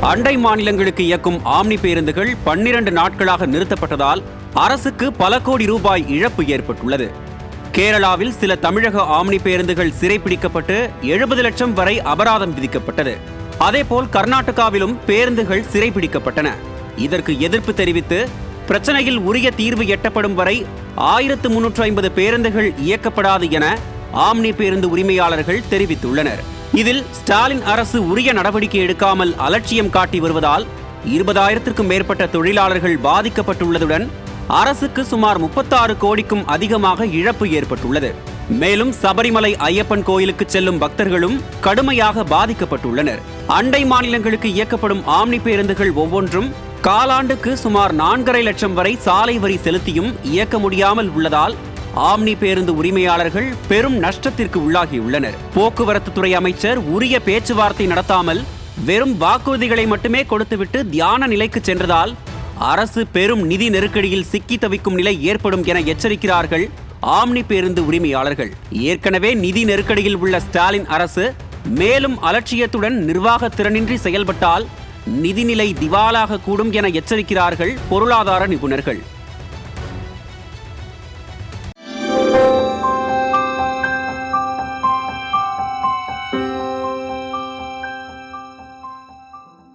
அண்டை மாநிலங்களுக்கு இயக்கும் ஆம்னி பேருந்துகள் 12 நாட்களாக நிறுத்தப்பட்டதால் அரசுக்கு பல கோடி ரூபாய் இழப்பு ஏற்பட்டுள்ளது. கேரளாவில் சில தமிழக ஆம்னி பேருந்துகள் சிறைப்பிடிக்கப்பட்டு 70 லட்சம் வரை அபராதம் விதிக்கப்பட்டது. அதேபோல் கர்நாடகாவிலும் பேருந்துகள் சிறைப்பிடிக்கப்பட்டன. இதற்கு எதிர்ப்பு தெரிவித்து பிரச்சனையில் உரிய தீர்வு எட்டப்படும் வரை 1350 பேருந்துகள் இயக்கப்படாது என ஆம்னி பேருந்து உரிமையாளர்கள் தெரிவித்துள்ளனர். இதில் ஸ்டாலின் அரசு உரிய நடவடிக்கை எடுக்காமல் அலட்சியம் காட்டி வருவதால் 20,000க்கும் மேற்பட்ட தொழிலாளர்கள் பாதிக்கப்பட்டுள்ளதுடன் அரசுக்கு சுமார் 36 கோடிக்கும் அதிகமாக இழப்பு ஏற்பட்டுள்ளது. மேலும் சபரிமலை ஐயப்பன் கோயிலுக்கு செல்லும் பக்தர்களும் கடுமையாக பாதிக்கப்பட்டுள்ளனர். அண்டை மாநிலங்களுக்கு இயக்கப்படும் ஆம்னி பேருந்துகள் ஒவ்வொன்றும் காலாண்டுக்கு சுமார் 4.5 லட்சம் வரை சாலை வரி செலுத்தியும் இயக்க முடியாமல் உள்ளதால் ஆம்னி பேருந்து உரிமையாளர்கள் பெரும் நஷ்டத்திற்கு உள்ளாகியுள்ளனர். போக்குவரத்து துறை அமைச்சர் உரிய பேச்சுவார்த்தை நடத்தாமல் வெறும் வாக்குறுதிகளை மட்டுமே கொடுத்துவிட்டு தியான நிலைக்கு சென்றதால் அரசு பெரும் நிதி நெருக்கடியில் சிக்கி தவிக்கும் நிலை ஏற்படும் என எச்சரிக்கிறார்கள் ஆம்னி பேருந்து உரிமையாளர்கள். ஏற்கனவே நிதி நெருக்கடியில் உள்ள ஸ்டாலின் அரசு மேலும் அலட்சியத்துடன் நிர்வாக திறனின்றி செயல்பட்டால் நிதிநிலை திவாலாக கூடும் என எச்சரிக்கிறார்கள் பொருளாதார நிபுணர்கள்.